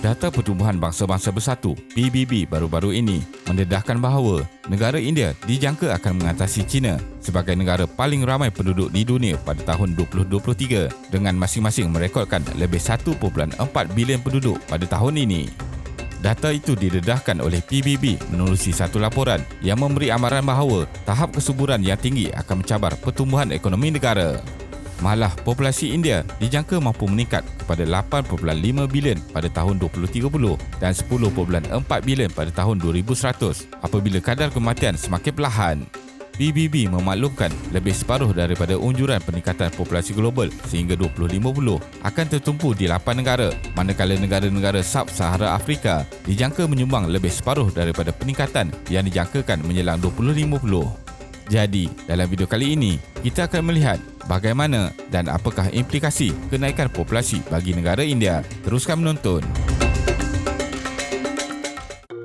Data Pertumbuhan Bangsa-Bangsa Bersatu (PBB) baru-baru ini mendedahkan bahawa negara India dijangka akan mengatasi China sebagai negara paling ramai penduduk di dunia pada tahun 2023 dengan masing-masing merekodkan lebih 1.4 bilion penduduk pada tahun ini. Data itu didedahkan oleh PBB menerusi satu laporan yang memberi amaran bahawa tahap kesuburan yang tinggi akan mencabar pertumbuhan ekonomi negara. Malah, populasi India dijangka mampu meningkat kepada 8.5 bilion pada tahun 2030 dan 10.4 bilion pada tahun 2100 apabila kadar kematian semakin perlahan. PBB memaklumkan lebih separuh daripada unjuran peningkatan populasi global sehingga 2050 akan tertumpu di 8 negara, manakala negara-negara Sub-Sahara Afrika dijangka menyumbang lebih separuh daripada peningkatan yang dijangkakan menjelang 2050. Jadi, dalam video kali ini, kita akan melihat bagaimana dan apakah implikasi kenaikan populasi bagi negara India. Teruskan menonton.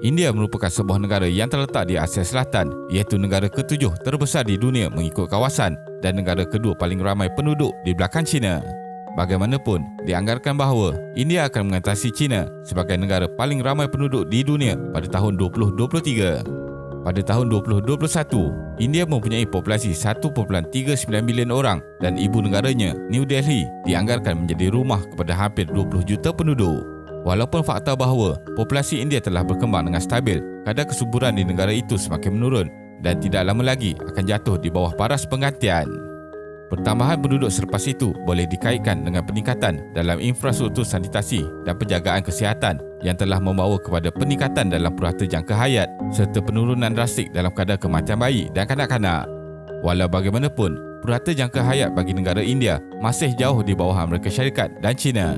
India merupakan sebuah negara yang terletak di Asia Selatan, iaitu negara ke-7 terbesar di dunia mengikut kawasan dan negara kedua paling ramai penduduk di belakang China. Bagaimanapun, dianggarkan bahawa India akan mengatasi China sebagai negara paling ramai penduduk di dunia pada tahun 2023. Pada tahun 2021, India mempunyai populasi 1.39 bilion orang dan ibu negaranya, New Delhi, dianggarkan menjadi rumah kepada hampir 20 juta penduduk. Walaupun fakta bahawa populasi India telah berkembang dengan stabil, kadar kesuburan di negara itu semakin menurun dan tidak lama lagi akan jatuh di bawah paras penggantian. Pertambahan penduduk selepas itu boleh dikaitkan dengan peningkatan dalam infrastruktur sanitasi dan penjagaan kesihatan yang telah membawa kepada peningkatan dalam purata jangka hayat serta penurunan drastik dalam kadar kematian bayi dan kanak-kanak. Walau bagaimanapun, purata jangka hayat bagi negara India masih jauh di bawah Amerika Syarikat dan China.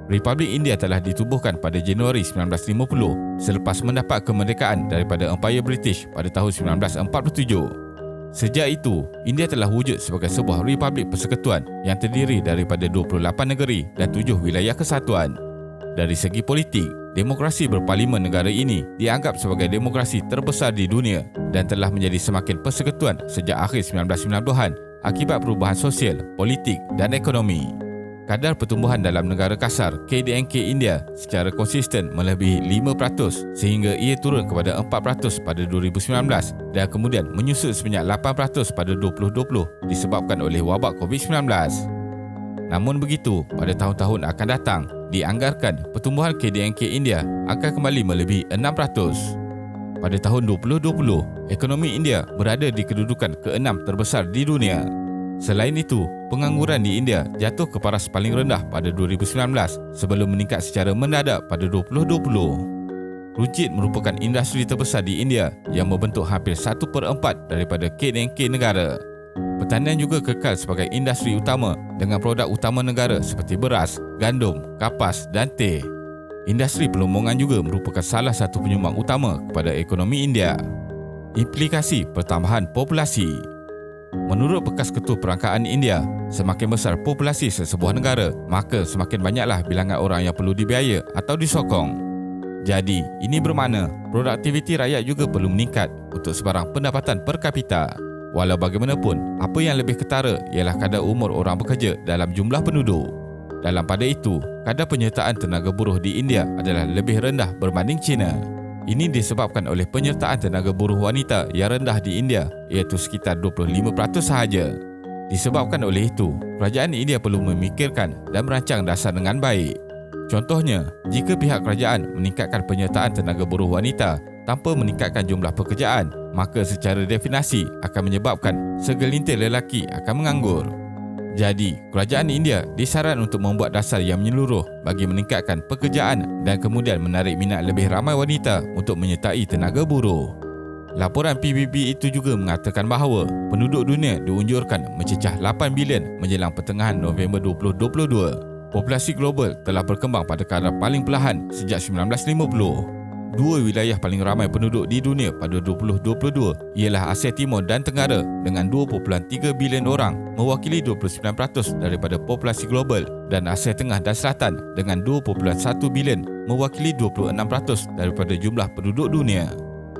Republik India telah ditubuhkan pada Januari 1950 selepas mendapat kemerdekaan daripada Empayar British pada tahun 1947. Sejak itu, India telah wujud sebagai sebuah republik persekutuan yang terdiri daripada 28 negeri dan 7 wilayah kesatuan. Dari segi politik, demokrasi berparlimen negara ini dianggap sebagai demokrasi terbesar di dunia dan telah menjadi semakin persekutuan sejak akhir 1990-an akibat perubahan sosial, politik dan ekonomi. Kadar pertumbuhan dalam negara kasar KDNK India secara konsisten melebihi 5% sehingga ia turun kepada 4% pada 2019 dan kemudian menyusut sebanyak 8% pada 2020 disebabkan oleh wabak COVID-19. Namun begitu, pada tahun-tahun akan datang, dianggarkan pertumbuhan KDNK India akan kembali melebihi 6%. Pada tahun 2020, ekonomi India berada di kedudukan ke-6 terbesar di dunia. Selain itu, pengangguran di India jatuh ke paras paling rendah pada 2019 sebelum meningkat secara mendadak pada 2020. Runcit merupakan industri terbesar di India yang membentuk hampir 1/4 daripada KDNK negara. Pertanian juga kekal sebagai industri utama dengan produk utama negara seperti beras, gandum, kapas dan teh. Industri pelombongan juga merupakan salah satu penyumbang utama kepada ekonomi India. Implikasi pertambahan populasi. Menurut bekas Ketua Perangkaan India, semakin besar populasi sesebuah negara, maka semakin banyaklah bilangan orang yang perlu dibiaya atau disokong. Jadi, ini bermakna produktiviti rakyat juga perlu meningkat untuk sebarang pendapatan per kapita. Walau bagaimanapun, apa yang lebih ketara ialah kadar umur orang bekerja dalam jumlah penduduk. Dalam pada itu, kadar penyertaan tenaga buruh di India adalah lebih rendah berbanding China. Ini disebabkan oleh penyertaan tenaga buruh wanita yang rendah di India, iaitu sekitar 25% sahaja. Disebabkan oleh itu, kerajaan India perlu memikirkan dan merancang dasar dengan baik. Contohnya, jika pihak kerajaan meningkatkan penyertaan tenaga buruh wanita tanpa meningkatkan jumlah pekerjaan, maka secara definisi akan menyebabkan segelintir lelaki akan menganggur. Jadi, kerajaan India disaran untuk membuat dasar yang menyeluruh bagi meningkatkan pekerjaan dan kemudian menarik minat lebih ramai wanita untuk menyertai tenaga buruh. Laporan PBB itu juga mengatakan bahawa penduduk dunia diunjurkan mencecah 8 bilion menjelang pertengahan November 2022. Populasi global telah berkembang pada kadar paling perlahan sejak 1950. Dua wilayah paling ramai penduduk di dunia pada 2022 ialah Asia Timur dan Tenggara dengan 2.3 bilion orang mewakili 29% daripada populasi global dan Asia Tengah dan Selatan dengan 2.1 bilion mewakili 26% daripada jumlah penduduk dunia.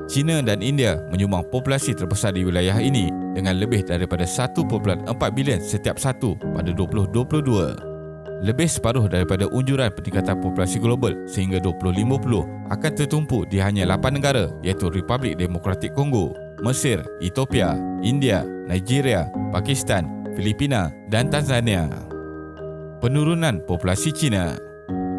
China dan India menyumbang populasi terbesar di wilayah ini dengan lebih daripada 1.4 bilion setiap satu pada 2022. Lebih separuh daripada unjuran peningkatan populasi global sehingga 2050 akan tertumpu di hanya 8 negara, iaitu Republik Demokratik Kongo, Mesir, Ethiopia, India, Nigeria, Pakistan, Filipina dan Tanzania. Penurunan populasi China.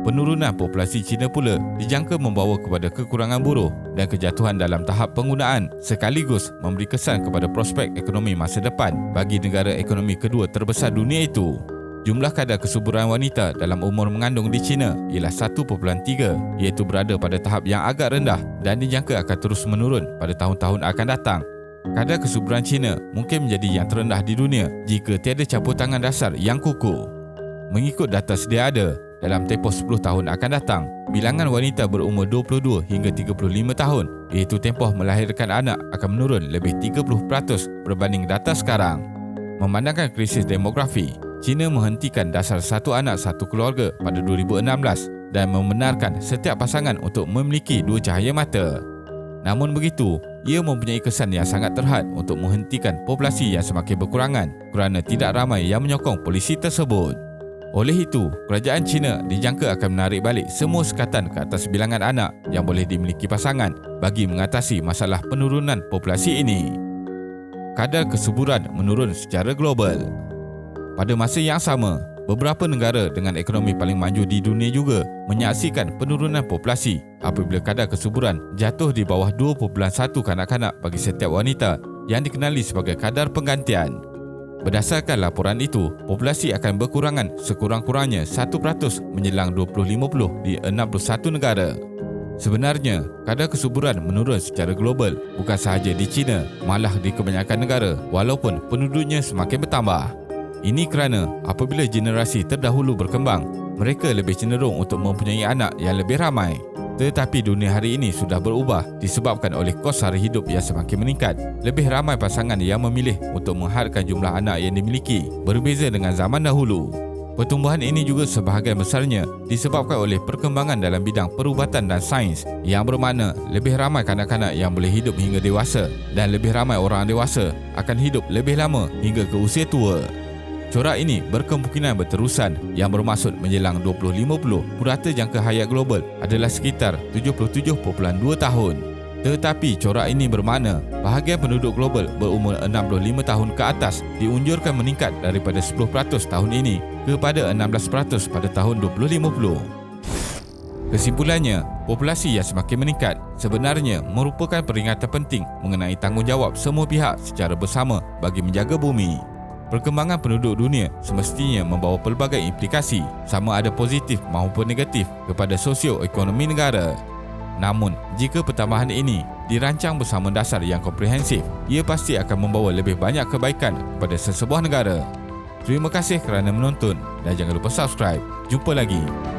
Penurunan populasi China pula dijangka membawa kepada kekurangan buruh dan kejatuhan dalam tahap penggunaan, sekaligus memberi kesan kepada prospek ekonomi masa depan bagi negara ekonomi kedua terbesar dunia itu. Jumlah kadar kesuburan wanita dalam umur mengandung di China ialah 1.3, iaitu berada pada tahap yang agak rendah dan dijangka akan terus menurun pada tahun-tahun akan datang. Kadar kesuburan China mungkin menjadi yang terendah di dunia jika tiada campur tangan dasar yang kukuh. Mengikut data sedia ada, dalam tempoh 10 tahun akan datang, bilangan wanita berumur 22 hingga 35 tahun, iaitu tempoh melahirkan anak, akan menurun lebih 30% berbanding data sekarang. Memandangkan krisis demografi, China menghentikan dasar satu anak satu keluarga pada 2016 dan membenarkan setiap pasangan untuk memiliki dua cahaya mata. Namun begitu, ia mempunyai kesan yang sangat terhad untuk menghentikan populasi yang semakin berkurangan kerana tidak ramai yang menyokong polisi tersebut. Oleh itu, kerajaan China dijangka akan menarik balik semua sekatan ke atas bilangan anak yang boleh dimiliki pasangan bagi mengatasi masalah penurunan populasi ini. Kadar kesuburan menurun secara global. Pada masa yang sama, beberapa negara dengan ekonomi paling maju di dunia juga menyaksikan penurunan populasi apabila kadar kesuburan jatuh di bawah 2.1 kanak-kanak bagi setiap wanita yang dikenali sebagai kadar penggantian. Berdasarkan laporan itu, populasi akan berkurangan sekurang-kurangnya 1% menjelang 2050 di 61 negara. Sebenarnya, kadar kesuburan menurun secara global bukan sahaja di China, malah di kebanyakan negara walaupun penduduknya semakin bertambah. Ini kerana apabila generasi terdahulu berkembang, mereka lebih cenderung untuk mempunyai anak yang lebih ramai. Tetapi dunia hari ini sudah berubah disebabkan oleh kos sara hidup yang semakin meningkat. Lebih ramai pasangan yang memilih untuk menghadkan jumlah anak yang dimiliki, berbeza dengan zaman dahulu. Pertumbuhan ini juga sebahagian besarnya disebabkan oleh perkembangan dalam bidang perubatan dan sains, yang bermakna lebih ramai kanak-kanak yang boleh hidup hingga dewasa dan lebih ramai orang dewasa akan hidup lebih lama hingga ke usia tua. Corak ini berkemungkinan berterusan, yang bermaksud menjelang 2050 purata jangka hayat global adalah sekitar 77.2 tahun. Tetapi corak ini bermakna bahagian penduduk global berumur 65 tahun ke atas diunjurkan meningkat daripada 10% tahun ini kepada 16% pada tahun 2050. Kesimpulannya, populasi yang semakin meningkat sebenarnya merupakan peringatan penting mengenai tanggungjawab semua pihak secara bersama bagi menjaga bumi. Perkembangan penduduk dunia semestinya membawa pelbagai implikasi, sama ada positif maupun negatif, kepada sosioekonomi negara. Namun, jika pertambahan ini dirancang bersama dasar yang komprehensif, ia pasti akan membawa lebih banyak kebaikan kepada sesebuah negara. Terima kasih kerana menonton dan jangan lupa subscribe. Jumpa lagi.